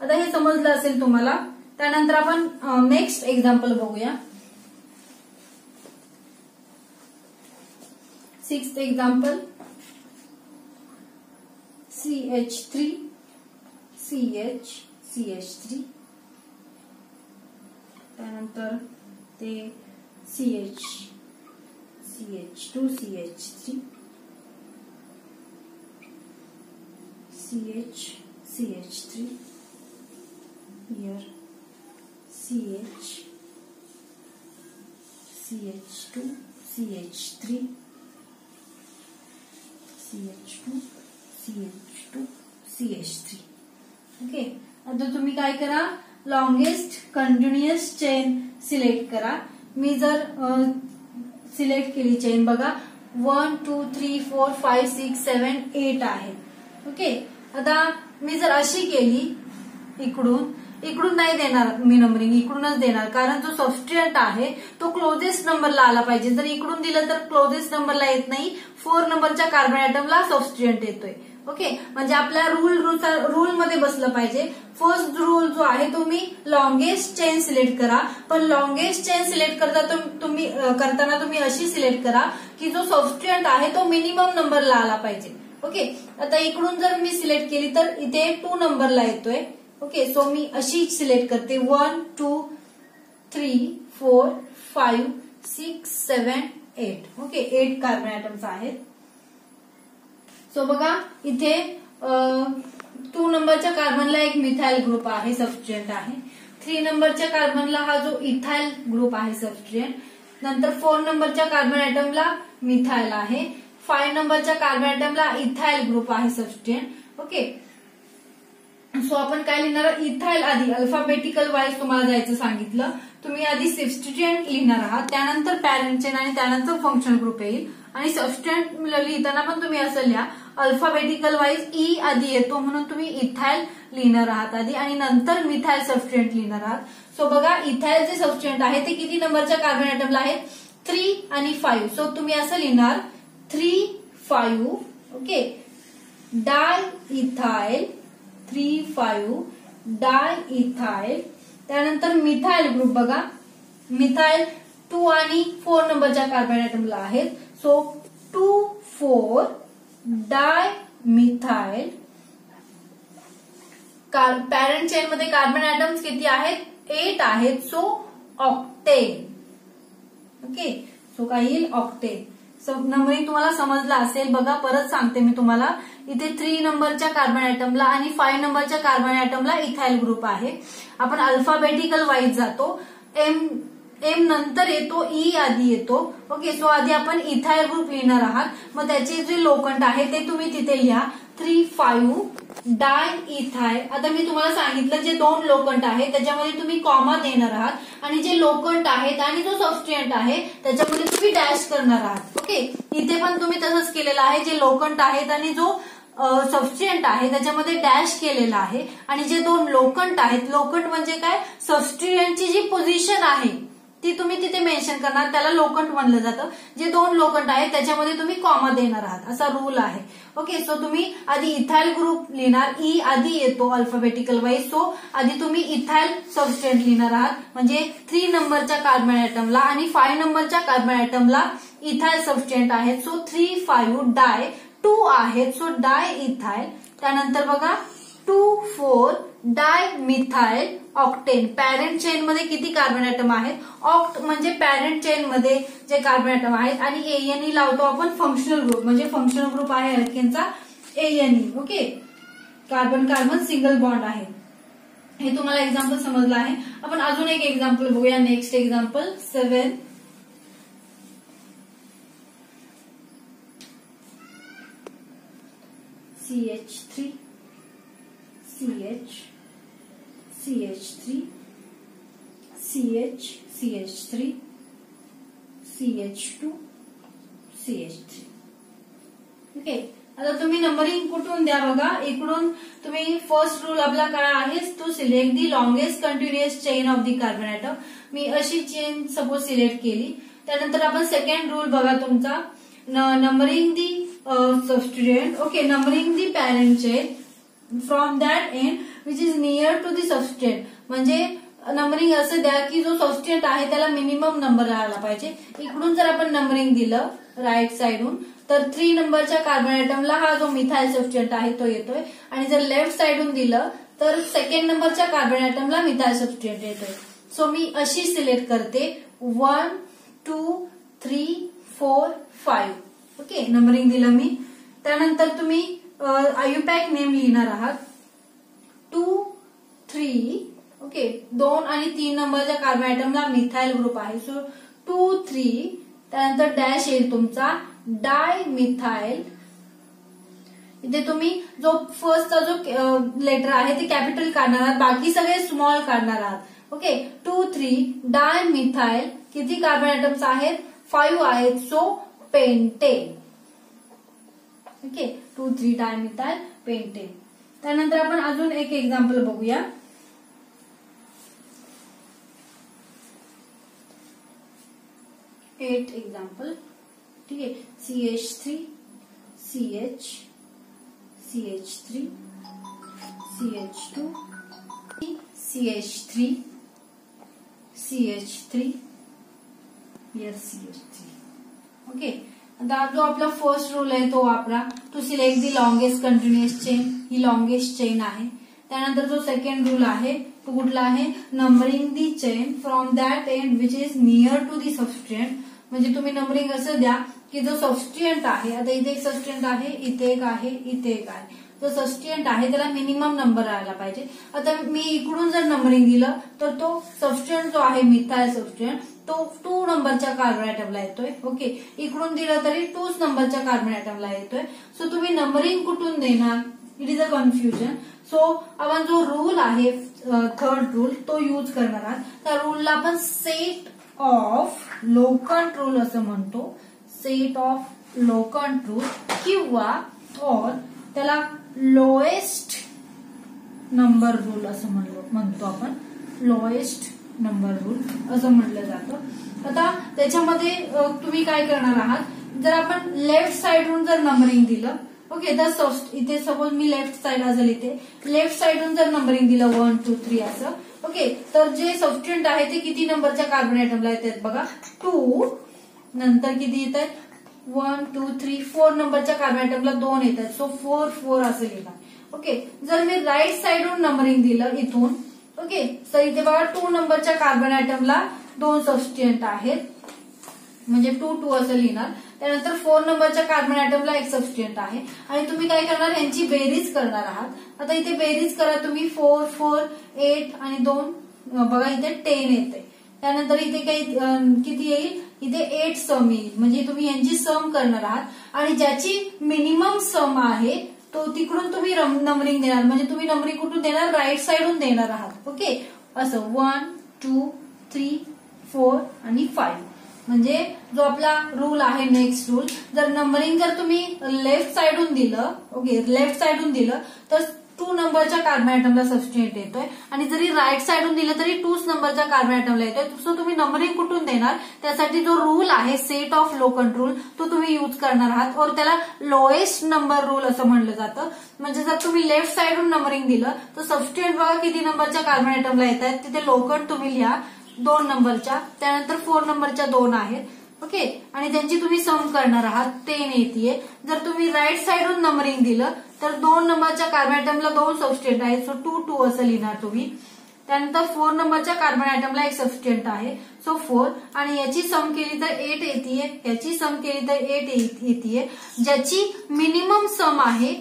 Speaker 1: आता हे समजलं असेल तुम्हाला. त्यानंतर आपण नेक्स्ट एक्झाम्पल बघूया. 6th example, CH3 CH3. त्यानंतर ते CH2 CH3 CH3 here CH2 CH3 CH3. Okay, आता तुम्ही काय करा, लॉंगेस्ट कंटिन्युअस चेन सिलेक्ट करा. मी जर सिलेक्ट केली चेन बघा 1 2 3 4 5 6 7 8 आहे. ओके, आता मी जर अशी केली इकडून नाही देणार मी नंबरिंग, इकडूनच देणार कारण जो सबस्टिट्युएंट आहे तो क्लोजेस्ट नंबरला आला पाहिजे. जर इकडून दिलं तर क्लोजेस्ट नंबरला येत नाही, 4 नंबरच्या कार्बन ऍटमला सबस्टिट्युएंट येतोय. ओके, म्हणजे आपल्या रूल मध्ये बसलं पाहिजे. फर्स्ट रूल जो आहे तुम्ही लॉंगेस्ट चेन सिलेक्ट करा, पण लॉंगेस्ट चेन सिलेक्ट करताना तुम्ही अशी सिलेक्ट करा की जो सबस्टिट्युएंट आहे तो मिनिमम नंबरला आला पाहिजे. ओके, आता इकडून जर मी सिलेक्ट केली तर इथे 2 नंबरला येतोय. ओके, सो मी अशी सिलेक्ट करते 1 2 3 4 5 6 7 8. ओके, 8 कार्बन ऍटम्स आहेत. सो बघा इथे 2 नंबरच्या कार्बनला एक मिथाइल ग्रुप आहे, सबस्टिट्युएंट आहे. 3 नंबरच्या कार्बनला हा जो इथाइल ग्रुप आहे सबस्टिट्युएंट. नंतर 4 नंबरच्या कार्बन ऍटमला मिथाइल आहे. 5 नंबरच्या कार्बन आयटमला इथाइल ग्रुप आहे सबस्टिट्यूएंट. ओके, सो आपण काय लिहिणार, इथाइल आधी अल्फाबेटिकल वाईज तुम्हाला जायचं सांगितलं. तुम्ही आधी सबस्टिट्यूएंट लिहिणार आहात, त्यानंतर पॅरेंट चेन आणि त्यानंतर फंक्शनल ग्रुप येईल. आणि सबस्टिट्यूएंट लिहिताना पण तुम्ही असं लिहा, अल्फाबेटिकल वाईज ई आधी येतो म्हणून तुम्ही इथाइल लिहिणार आहात आधी आणि नंतर मिथाइल सबस्टिट्यूएंट लिहिणार आहात. सो बघा, इथाइलचे सबस्टिट्यूएंट आहे ते किती नंबरच्या कार्बन आयटमला आहेत, 3 आणि 5. सो तुम्ही असं लिहिणार 3, 5. ओके, डाय इथाइल 3, 5 डाय इथाइल. त्यानंतर मिथाइल ग्रुप बघा, मिथाइल 2 आणि 4 नंबरच्या कार्बन आयटमला आहेत. सो 2, 4 डाय मिथाइल. पॅरेंट चेन मध्ये कार्बन आयटम्स किती आहेत, 8 आहेत. So octane. ओके, सो काय येईल, ऑक्टेन. नंबरिंग तुम्हाला समजला असेल. बघा, परत सांगते मी तुम्हाला, इथे 3 नंबरच्या कार्बन आयटमला आणि 5 नंबरच्या कार्बन आयटमला इथाइल ग्रुप आहे. आपण अल्फाबेटिकल वाईज जातो, एम नंतर येतो, ई आधी येतो. ओके, सो आधी आपण इथाइल ग्रुप लिहिणार आहात. मग त्याचे जे लोखंड आहे ते तुम्ही तिथे लिहा, 3, 5 डाय इथाइल. आता मी तुम्हाला सांगितलं जे 2 लोखंड आहे त्याच्यामध्ये तुम्ही कॉमा देणार आहात आणि जे लोखंड आहेत आणि जो सबस्टिट्यूएंट आहे त्याच्यामध्ये तुम्ही डॅश करणार आहात. ओके, इथे पण तुम्ही तसंच केलेलं आहे, जे लोखंड आहेत आणि जो सबस्टिट्यूएंट आहे त्याच्यामध्ये डॅश केलेला आहे. आणि जे 2 लोखंड आहेत, लोखंड म्हणजे काय, सबस्टिट्यूएंटची जी पोझिशन आहे ती तुम्ही तिथे मेन्शन करणार, त्याला लोखंड म्हणलं जातं. जे 2 लोखंड आहेत त्याच्यामध्ये तुम्ही कॉमा देणार आहात, असा रूल आहे. ओके, सो तुम्ही आधी इथाइल ग्रुप लिहिणार, ई आधी येतो अल्फाबेटिकल वाईज. सो आधी तुम्ही इथाइल सबस्टिट्यूएंट लिहिणार आहात, म्हणजे 3 नंबरच्या कार्बन आयटमला आणि 5 नंबरच्या कार्बन आयटमला इथाइल सबस्टिट्यूएंट आहेत. सो 3, 5 डाय 2 आहेत. So diethyl. त्यानंतर बघा 2, 4 dimethyl octane. Parent chain मध्ये किती कार्बन आयटम आहेत, ऑक्ट म्हणजे पॅरेंट चेन मध्ये जे कार्बन आयटम आहेत. आणि एएनई लावतो आपण फंक्शनल ग्रुप, म्हणजे फंक्शनल ग्रुप आहे अल्केनचा A N E. Okay, carbon carbon single bond आहे. हे तुम्हाला एक्झाम्पल समजलं आहे. आपण अजून एक एक्झाम्पल बघूया. Next example 7. CH3 CH CH3 CH CH3 CH2 CH3. Okay, आता तुम्ही नंबरिंग कुठून द्या बघा, इकडून तुम्ही फर्स्ट रूल आपला काय आहे, to select the longest continuous chain of the carbon atom. मी अशी चेन सपोज सिलेक्ट केली. त्यानंतर आपण सेकंड रूल बघा तुमचा, numbering the substituent. Okay, numbering the parent chain from that end which is near to the substituent. म्हणजे numbering असं द्या की जो सबस्टिट्यूएंट आहे त्याला मिनिमम नंबर राहायला पाहिजे. इकडून जर आपण नंबरिंग दिलं राईट साइडून तर 3 नंबरच्या कार्बन आयटमला हा जो मिथाइल सबस्टिट्यूएंट आहे तो येतोय. आणि जर लेफ्ट साइडून दिलं तर सेकंड नंबरच्या कार्बन आयटमला मिथाइल सबस्टिट्यूएंट येतोय. सो मी अशी सिलेक्ट करते 1, 2, 3, 4, 5. ओके, नंबरिंग दिलं मी. त्यानंतर तुम्ही आयुपॅक नेम लिहिणार आहात 2, 3. ओके, 2 आणि 3 नंबरच्या कार्बन आयटमला मिथाइल ग्रुप आहे. सो 2, 3. त्यानंतर डॅश येईल तुमचा डाय मिथाइल. इथे तुम्ही जो फर्स्टचा जो लेटर आहे ते कॅपिटल काढणार आहात, बाकी सगळे स्मॉल काढणार आहात. Okay, 2, 3 di methyl. किती कार्बन आयटम्स आहेत, 5 आहेत. So pentane. Okay, 2, 3 di methyl pentane. त्यानंतर आपण अजून एक एक्झाम्पल बघूया. At example. ठीक आहे, CH3 CH CH3 CH2 CH3 CH3 CH3. Okay, आता जो आपला फर्स्ट रूल आहे तो वापरा, to select the longest continuous chain. ही लॉंगेस्ट चेन आहे. त्यानंतर जो सेकंड रूल आहे तो कुठला आहे, numbering the chain from that end which is near to the substituent. म्हणजे तुम्ही नंबरिंग असं द्या की जो सबस्टिट्यूएंट आहे, आता इथे एक सबस्टिट्यूएंट आहे, इथे एक आहे, इथे एक आहे. जो सबस्टिट्यूएंट आहे त्याला मिनिमम नंबर राहायला पाहिजे. आता मी इकडून जर नंबरिंग दिलं तर तो सबस्टिट्यूएंट जो आहे मिथाइल सबस्टिट्यूएंट तो 2 नंबरच्या कार्बन ऍटमला येतोय. ओके, इकडून दिलं तरी 2च नंबरच्या कार्बन ऍटमला येतोय. सो तुम्ही नंबरिंग कुठून देणार, it is a confusion. So आपण जो रूल आहे थर्ड रूल तो यूज करणार आहात. त्या रूलला आपण सेट ऑफ लोकंट रूल असं म्हणतो. सेट ऑफ लोकंट रूल किंवा और त्याला लोएस्ट नंबर रूल असं म्हणतो आपण. लोएस्ट नंबर रूल असं म्हटलं जातं. आता त्याच्यामध्ये तुम्ही काय करणार आहात, जर आपण लेफ्ट साइडहून जर नंबरिंग दिलं, ओके, तर इथे सपोज मी लेफ्ट साइड असं लिहिते, लेफ्ट साइडहून जर नंबरिंग दिलं 1 2 3 असं, ओके, तर जे सबस्टिट्यूएंट आहे ते किती नंबरच्या कार्बन ऍटमला येतात बघा, 2. नंतर किती येत आहेत, 1 2 3 4 नंबरच्या कार्बन ऍटमला 2 येतात. सो 4 4 असं लिहिणार. ओके, जर मी राईट साइडहून नंबरिंग दिलं इथून, ओके, तर इथे बघा 2 नंबरच्या कार्बन ऍटमला 2 सबस्टिट्यूएंट आहेत, म्हणजे 2 2 असं लिहिणार. त्यानंतर 4 नंबरच्या कार्बन ऍटमला एक सबस्टिट्यूएंट आहे आणि तुम्ही काय करणार, यांची बेरीज करणार आहात. आता इथे बेरीज करा तुम्ही, 4 4 8 आणि 2 बघा इथे 10 येते. त्यानंतर इथे काही किती येईल, इथे 8 सम येईल. म्हणजे तुम्ही यांची सम करणार आहात आणि ज्याची मिनिमम सम आहे तो तिकडून तुम्ही नंबरिंग देणार. म्हणजे तुम्ही नंबरिंग कुठून देणार, राईट साइडहून देणार आहात. ओके, असं 1 2 3 4 आणि 5. म्हणजे जो आपला रूल आहे नेक्स्ट रूल, जर नंबरिंग जर तुम्ही लेफ्ट साइडहून दिलं, ओके, लेफ्ट साइडहून दिलं तर 2 नंबरच्या कार्बन ऍटमला सबस्टिट्यूएंट येतोय आणि जरी राईट साइडहून दिलं तरी 2च नंबरच्या कार्बन ऍटमला येतोय. सो तुम्ही नंबरिंग कुठून देणार, त्यासाठी जो रूल आहे सेट ऑफ लोकंट रूल तो तुम्ही यूज करणार आहात. और त्याला लोएस्ट नंबर रूल असं म्हणलं जातं. म्हणजे जर तुम्ही लेफ्ट साइडहून नंबरिंग दिलं तर सबस्टिट्यूएंट बघा किती नंबरच्या कार्बन ऍटमला येत आहेत, तिथे लोकंट तुम्ही लिहा 2 नंबरच्या. त्यानंतर 4 नंबरच्या 2 आहेत. ओके, आणि त्यांची तुम्ही सम करणार आहात, 10 येते. जर तुम्ही राईट साइडहून नंबरिंग दिलं तर 2 नंबरच्या कार्बन ऍटमला 2 सबस्टिट्यूएंट आहेत. सो 2 2 असं लिहिणार तुम्ही. त्यानंतर 4 नंबरच्या कार्बन ऍटमला एक सबस्टिट्यूएंट आहे. सो 4 आणि याची सम केली तर 8 येते, याची सम केली तर 8 येते. ज्याची मिनिमम सम आहे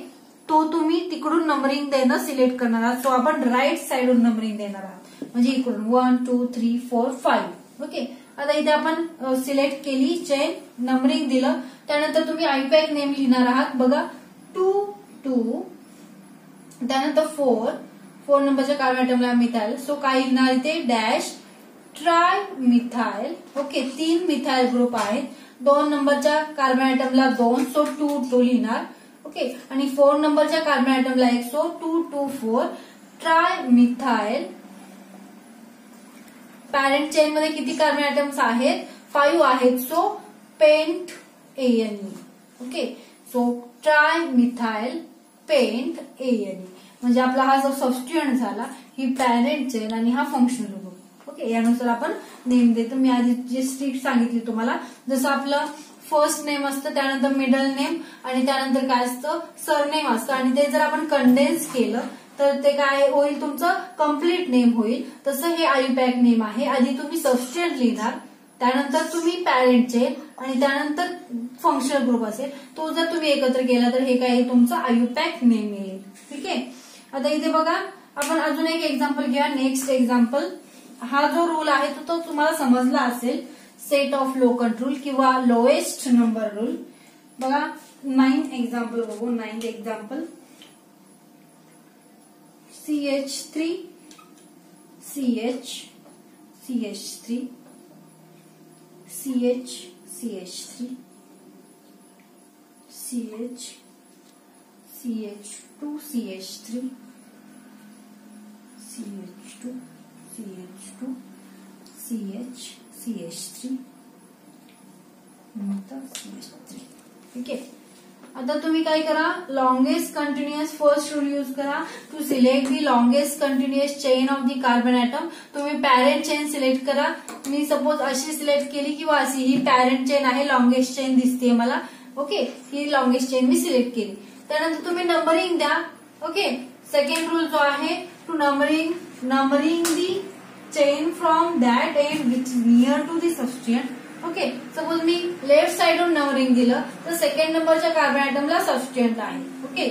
Speaker 1: तो तुम्ही तिकडून नंबरिंग देणं सिलेक्ट करणार आहात. सो आपण राईट साइडहून नंबरिंग देणार आहात, म्हणजे इकडून 1 2 3 4 5. ओके, आता इथे आपण सिलेक्ट केली चेन, नंबरिंग दिलं. त्यानंतर तुम्ही आयपॅक नेम लिहिणार आहात बघा, 2 2. त्यानंतर 4 नंबरच्या कार्बन ऍटमला मिथाइल. सो काय लिहिणार इथे, dash try methyl. Okay, 3 methyl group आहेत. 2 नंबरच्या कार्बन ऍटमला 2, सो 2 2 लिहिणार. ओके, आणि 4 नंबरच्या कार्बन ऍटमला 1, so 2 2 4 tri methyl. Parent chain मध्ये किती कार्बन ऍटम्स आहेत, 5 आहेत. So pent ANE. Okay, so tri methyl pent ANE. म्हणजे आपला हा जो सबस्टिट्यूएंट झाला, ही पॅरेंट चेन आणि हा फंक्शनल ग्रुप. ओके, यानुसार आपण नेम देतो. मी आधी जी स्ट्रिक्ट सांगितली तुम्हाला, जसं आपलं फर्स्ट नेम असतं, त्यानंतर मिडल नेम आणि त्यानंतर काय असतं, सरनेम असतं. आणि ते जर आपण कंडेन्स केलं तर ते काय होईल, तुमचं कम्प्लीट नेम होईल. तसं हे आयपॅक नेम आहे. आधी तुम्ही सबस्टिट्यूएंट लिहिणार, त्यानंतर तुम्ही पॅरेंट चेन आणि त्यानंतर फंक्शनल ग्रुप असेल, तो जर तुम्ही एकत्र केला तर हे काय तुमचं आयपॅक नेम येईल. ठीक आहे, आता इथे बघा आपण अजून एक एक्झाम्पल घेऊया. नेक्स्ट एक्झाम्पल, हा जो रूल आहे तो तुम्हाला समजला असेल, सेट ऑफ लोकंट रूल किंवा लोएस्ट नंबर रूल. बघा 9 एक्झाम्पल बघू. 9th example, CH3 CH CH3 CH CH3 CH CH2 CH3 CH2 CH2 CH CH3 नंतर CH3. ठीक आहे, आता तुम्ही काय करा, longest continuous first rule use करा to select the longest continuous chain of the carbon atom. तुम्ही पॅरेंट चेन सिलेक्ट करा. मी सपोज अशी सिलेक्ट केली किंवा अशी, ही पॅरेंट चेन आहे, लॉंगेस्ट चेन दिसते मला. ओके, ही लॉंगेस्ट चेन मी सिलेक्ट केली. त्यानंतर तुम्ही नंबरिंग द्या. ओके, सेकंड रूल जो आहे, to numbering the chain from that end which near to the substituent. Okay, suppose मी लेफ्ट साइडहून नंबरिंग दिलं तर सेकंड नंबरच्या कार्बन ऍटमला सबस्टिट्यूएंट आहे. ओके,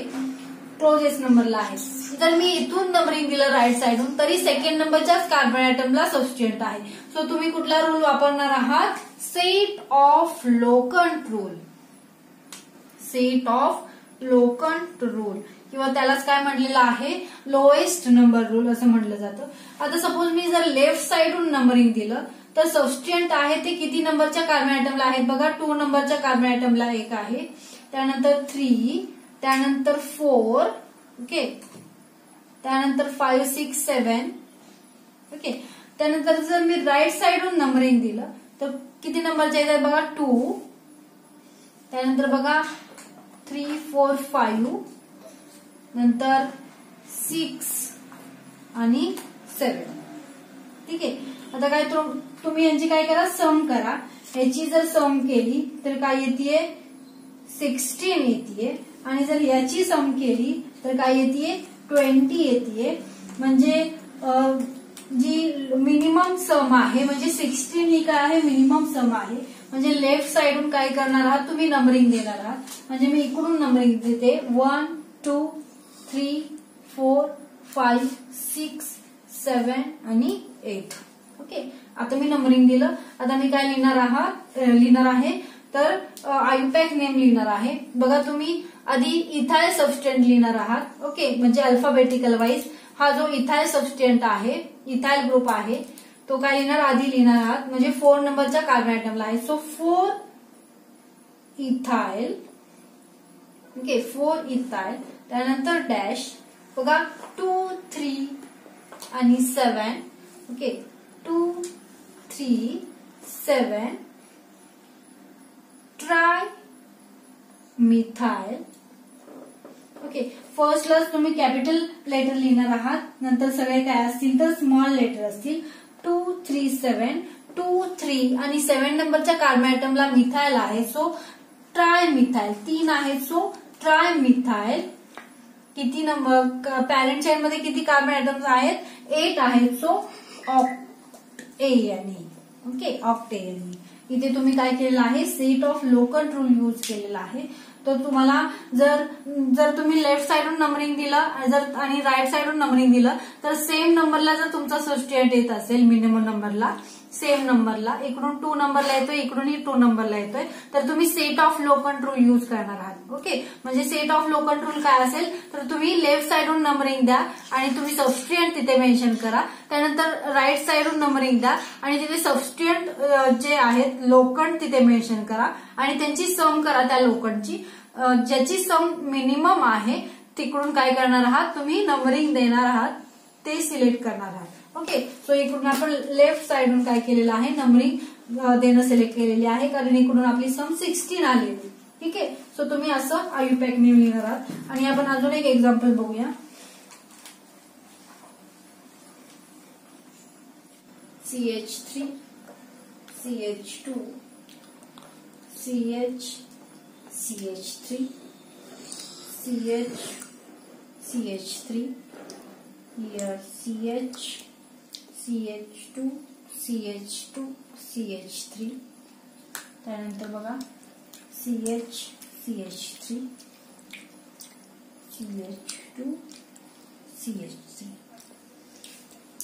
Speaker 1: क्लोजेस्ट नंबरला आहे. जर मी इथून नंबरिंग दिलं राईट साइडून तरी सेकंड नंबरच्याच कार्बन आयटमला सबस्टिट्यूएंट आहे. सो तुम्ही कुठला रूल वापरणार आहात? Set of locant rule. Set of locant rule किंवा त्यालाच काय म्हटलेलं आहे? लोएस्ट नंबर रूल असं म्हटलं जातं. आता सपोज मी जर लेफ्ट साइडून नंबरिंग दिलं तर सबस्टिट्यूएंट आहे ते किती नंबरच्या कार्बन आयटमला आहेत बघा? 2 नंबरच्या कार्बन आयटमला एक आहे, त्यानंतर 3, त्यानंतर 4, ओके, त्यानंतर 5, 6, 7, ओके. त्यानंतर जर मी राईट साइडून नंबरिंग दिलं तर किती नंबरच्या आहेत बघा? 2, त्यानंतर बघा 3, 4, 5, नंतर 6 आणि 7. ठीक आहे. आता काय तुम्ही यांची काय करा? सम करा. याची जर सम केली तर काय येते? 16 येते. आणि जर याची सम केली तर काय येते? 20 येते. म्हणजे जी मिनिमम सम आहे म्हणजे 16 ही काय आहे? मिनिमम सम आहे. म्हणजे लेफ्ट साइडून काय करणार आहात? तुम्ही नंबरिंग देणार आहात. म्हणजे मी इकडून नंबरिंग देते 1, 2, 3, 4, 5, 6, 7 आणि 8. ओके. आता मी नंबरिंग दिलं. आता मी काय लिहिणार आहे तर आयुपॅक नेम लिहिणार आहे. बघा तुम्ही आधी इथाइल सबस्टिट्यूएंट लिहिणार आहात. ओके. म्हणजे अल्फाबेटिकल वाईज हा जो इथाइल सबस्टिट्यूएंट आहे, इथाइल ग्रुप आहे, तो काय लिहिणार? आधी लिहिणार आहात. म्हणजे 4 नंबरच्या कार्बन आयटमला आहे. So 4 ethyl. ओके. 4 इथाइल. त्यानंतर डॅश बघा 2, 3 आणि 7. ओके. 2, 3, 7 try methyl. ओके. फर्स्टला तुम्ही कॅपिटल लेटर लिहिणार आहात, नंतर सगळे काय असतील तर स्मॉल लेटर असतील. 2, 3, 7, 2, 3 आणि 7 नंबरच्या कार्बन आयटमला मिथाइल आहे. So tri methyl. 3 आहे सो ट्राय मिथाइल. किती नंबर पॅरेंट चेन मध्ये किती कार्बन आयटम्स आहेत? 8 आहेत. सो ऑक्टेनी. ओके. ऑक्टेनी. इथे तुम्ही काय केलेलं आहे? Set of locant rule use केलेला आहे. तर तुम्हाला जर तुम्ही लेफ्ट साइडून नंबरिंग दिलं जर आणि राईट साइडून नंबरिंग दिलं तर सेम नंबरला जर तुमचा सबस्टिट्यूएंट येत असेल मिनिमम नंबरला, सेम नंबरला, इकडून 2 नंबरला येतोय, इकडूनही 2 नंबरला येतोय, तर तुम्ही set of locant rule use करणार आहात. ओके. म्हणजे सेट ऑफ लोकंट रूल काय असेल तर तुम्ही लेफ्ट साइडून नंबरिंग द्या आणि तुम्ही सबस्टिट्यूएंट तिथे मेन्शन करा. त्यानंतर राईट साइडून नंबरिंग द्या आणि तिथे सबस्टिट्यूएंट जे आहेत लोकंट तिथे मेन्शन करा आणि त्यांची सम करा त्या लोकंटची. ज्याची सम मिनिमम आहे तिकडून काय करणार आहात? तुम्ही नंबरिंग देणार आहात ते सिलेक्ट करणार आहात. ओके. सो इकडून आपण लेफ्ट साइडून काय केलेलं आहे? नंबरिंग देणं सिलेक्ट केलेली आहे कारण इकडून आपली सम 16 आलेली. ठीक आहे. सो तुम्ही असं आयुपॅक नेम लिहिणार आहात. आणि आपण अजून एक एक्झाम्पल बघूया. CH3, CH2, CH3, CH3, here CH2, CH3. त्यानंतर बघा CH3, CH3.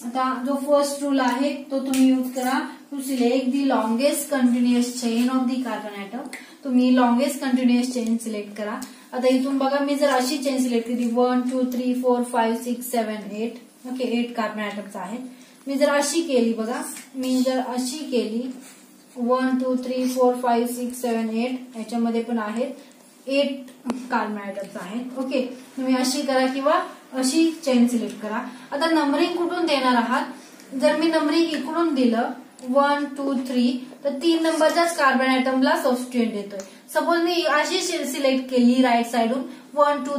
Speaker 1: आता जो फर्स्ट रूल आहे तो तुम्ही यूज करा. To select the longest continuous chain of the carbon item. तुम्ही लॉंगेस्ट कंटिन्युअस चेन सिलेक्ट करा. आता इथून बघा मी जर अशी चेन सिलेक्ट केली 1, 2, 3, 4, 5, 6, 7, 8. ओके. 8 कार्बन आयटम्स आहेत. मी जर अशी केली बघा, मी जर अशी केली 1, 2, 3, 4, 5, 6, 7, 8 याच्यामध्ये पण आहेत 8 कार्बन आयटम्स आहेत. ओके. तुम्ही अशी करा किंवा अशी चेन सिलेक्ट करा. आता नंबरिंग कुठून देणार आहात? जर मी नंबरिंग इकडून दिलं 1, 2, 3 तर 3 नंबरच्याच कार्बन आयटमला सबस्टिट्यूएंट येतोय. सपोज मी अशी सिलेक्ट केली राईट साइडून 1, 2,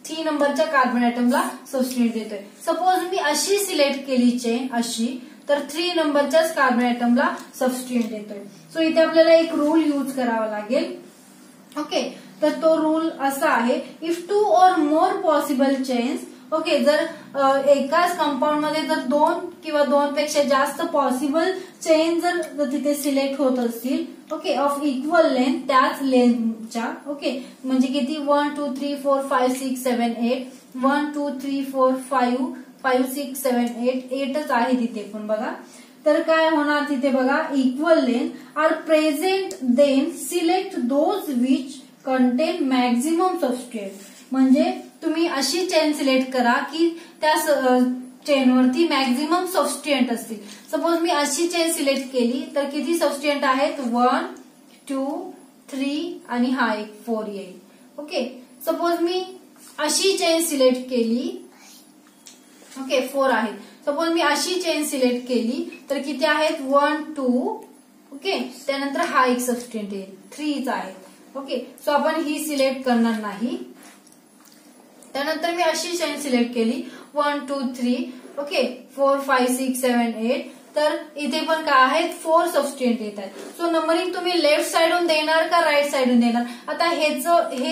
Speaker 1: 3 नंबरच्या कार्बन आयटमला सबस्टिट्यूएंट येतोय. सपोज मी अशी सिलेक्ट केली चेन अशी तर 3 नंबरच्याच कार्बन आयटमला सबस्टिट्यूएंट येतोय. सो इथे आपल्याला एक रूल यूज करावा लागेल. ओके. तर तो रूल असा आहे, if 2 or more possible chains. Okay. जर एकाच कंपाऊंड मध्ये जर 2 किंवा 2 पेक्षा जास्त पॉसिबल चेन जर तिथे सिलेक्ट होत असतील, ओके, ऑफ इक्वल लेंथ, त्याच लेंथच्या. ओके, म्हणजे किती 1 2 3 4 5 6 7 8 1 2 3 4 5 5 6 7 8 8च आहे तिथे पण बघा. तर काय होणार तिथे बघा, equal length are present, then select those which contain maximum substrate. म्हणजे तुम्ही अशी चेन सिलेक्ट करा की त्या चेनवरती मॅक्झिमम सबस्ट्रेंट असतील. सपोज मी अशी चेन सिलेक्ट केली तर किती सबस्ट्रेंट आहेत, 1 2 3 आणि हा एक 4 येईल. ओके, सपोज मी अशी चेन सिलेक्ट केली, ओके 4 आहेत. सपोज मी अशी चेन सिलेक्ट केली तर किती आहेत, 1 2, ओके, त्यानंतर हा एक सबस्ट्रेंट येईल, 3च आहे. ओके, सो आपण ही सिलेक्ट करणार नाही. त्यानंतर मी अशी चेन सिलेक्ट केली 1 2 3, ओके 4 5 6 7 8, तर इथे पण काय आहेत, 4 सबस्ट्रेंट येत आहेत. सो नंबरिंग तुम्ही लेफ्ट साइडून देणार का राईट साइडून देणार. आता हे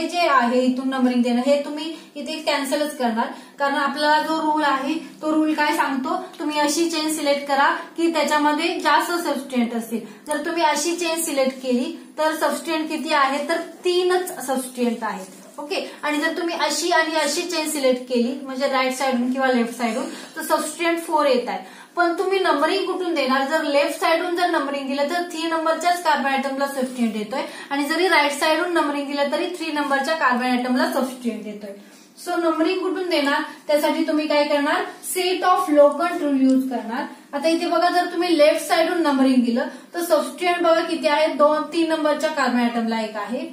Speaker 1: जे आहे इथून नंबरिंग देणार, हे तुम्ही इथे कॅन्सलच करणार, कारण आपला जो रूल आहे तो रूल काय सांगतो, तुम्ही अशी चेन सिलेक्ट करा की त्याच्यामध्ये जास्त सबस्ट्रेंट असतील. जर तुम्ही अशी चेन सिलेक्ट केली तर सबस्ट्रेंट किती आहे, तर 3च सबस्ट्रेंट आहेत. ओके, आणि जर तुम्ही अशी आणि अशी चेन सिलेक्ट केली म्हणजे राईट साइडून किंवा लेफ्ट साइडून, तर सबस्ट्रेंट 4 येत आहेत. पण तुम्ही नंबरिंग कुठून देणार, जर लेफ्ट साइडून जर नंबरिंग दिलं तर 3 नंबरच्याच कार्बन आयटमला सबस्ट्रेंट येतोय, आणि जरी राईट साइडून नंबरिंग दिलं तरी 3 नंबरच्या कार्बन आयटमला सबस्ट्रेंट येतोय. सो नंबरिंग कुठून देणार, त्यासाठी तुम्ही काय करणार, set of locant rule use करणार. आता इथे बघा, जर तुम्ही लेफ्ट साइडून नंबरिंग दिलं तर सबस्ट्रेंट बघा किती आहे, 3 नंबरच्या कार्बन आयटमला एक आहे,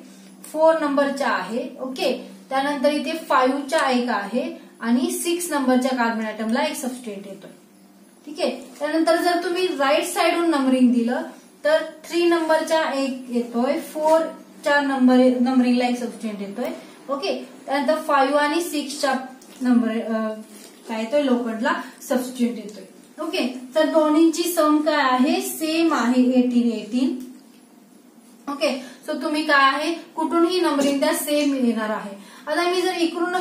Speaker 1: 4 नंबरच्या आहे. ओके, त्यानंतर इथे 5च्या एक आहे आणि 6 नंबरच्या कार्बन आयटमला एक सबस्ट्रेंट येतोय. ठीक आहे, त्यानंतर जर तुम्ही राईट साइडून नंबरिंग दिलं तर 3 नंबरच्या एक येतोय, 4च्या नंबरिंगला एक सबस्ट्रेंट येतोय. ओके, त्यानंतर 5 आणि 6च्या नंबर काय येतोय, लोखंडला सबस्ट्रेंट येतोय. ओके, तर दोन्हीची सम काय आहे, सेम आहे, 18 18. ओके, सो तुम्ही काय आहे, कुठूनही नंबरिंग द्या, सेम येणार आहे. आता मी जर इकडून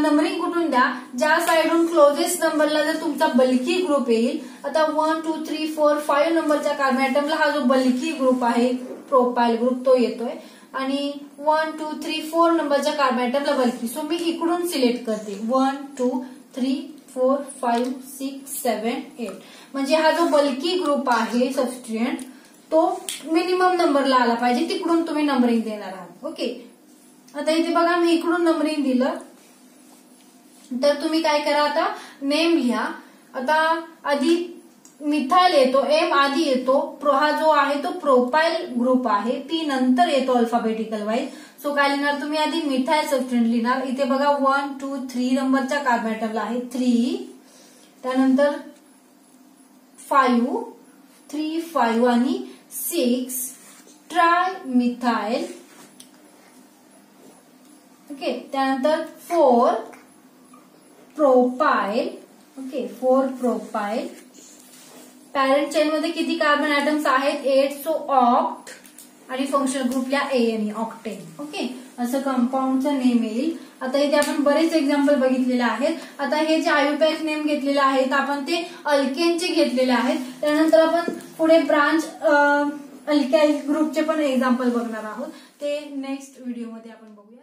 Speaker 1: नंबरिंग कुठून द्या, ज्या साइडून क्लोजेस्ट नंबरला जर तुमचा बल्की ग्रुप येईल. आता 1 2 3 4 5 नंबरच्या कार्बन आयटमला हा जो बल्की ग्रुप आहे, प्रोपाइल ग्रुप, तो येतोय, आणि 1 2 3 4 नंबरच्या कार्बन आयटमला बल्की. सो मी इकडून सिलेक्ट करते 1 2 3 4 5 6 7 8. म्हणजे हा जो बल्की ग्रुप आहे सबस्ट्रेंट, तो मिनिमम नंबरला आला पाहिजे, तिकडून तुम्ही नंबरिंग देणार आहात. ओके, आता इथे बघा, मी इकडून नंबरिंग दिलं तर तुम्ही काय करा, आता नेम लिहा. आता आधी मिथाइल येतो, एम आधी येतो, हा जो आहे तो प्रोपाइल ग्रुप आहे, पी नंतर येतो अल्फाबेटिकल वाईज. सो काय लिहिणार तुम्ही, आधी मिथाइल सबस्ट्रेंट लिहिणार. इथे बघा 1 2 3 नंबरच्या कार्बन आयटमला आहे 3, त्यानंतर 5 3 5 आणि 6 ट्राय मिथाइल. ओके, त्यानंतर 4 propyl. Okay, 4 propyl. Parent chain मध्ये किती कार्बन आयटम्स आहेत, 8. सो ऑक्ट, आणि फंक्शनल ग्रुपला ANE, ऑक्टेन. ओके, असं कंपाऊंडचं नेम येईल. आता इथे आपण बरेच एक्झाम्पल बघितलेले आहेत. आता हे जे आयुपॅक नेम घेतलेले आहेत आपण ते अल्केनचे घेतलेले आहेत. त्यानंतर आपण पुढे ब्रांच अल्काइल ग्रुपचे पण एक्झाम्पल बघणार आहोत, ते नेक्स्ट व्हिडिओमध्ये आपण बघूया.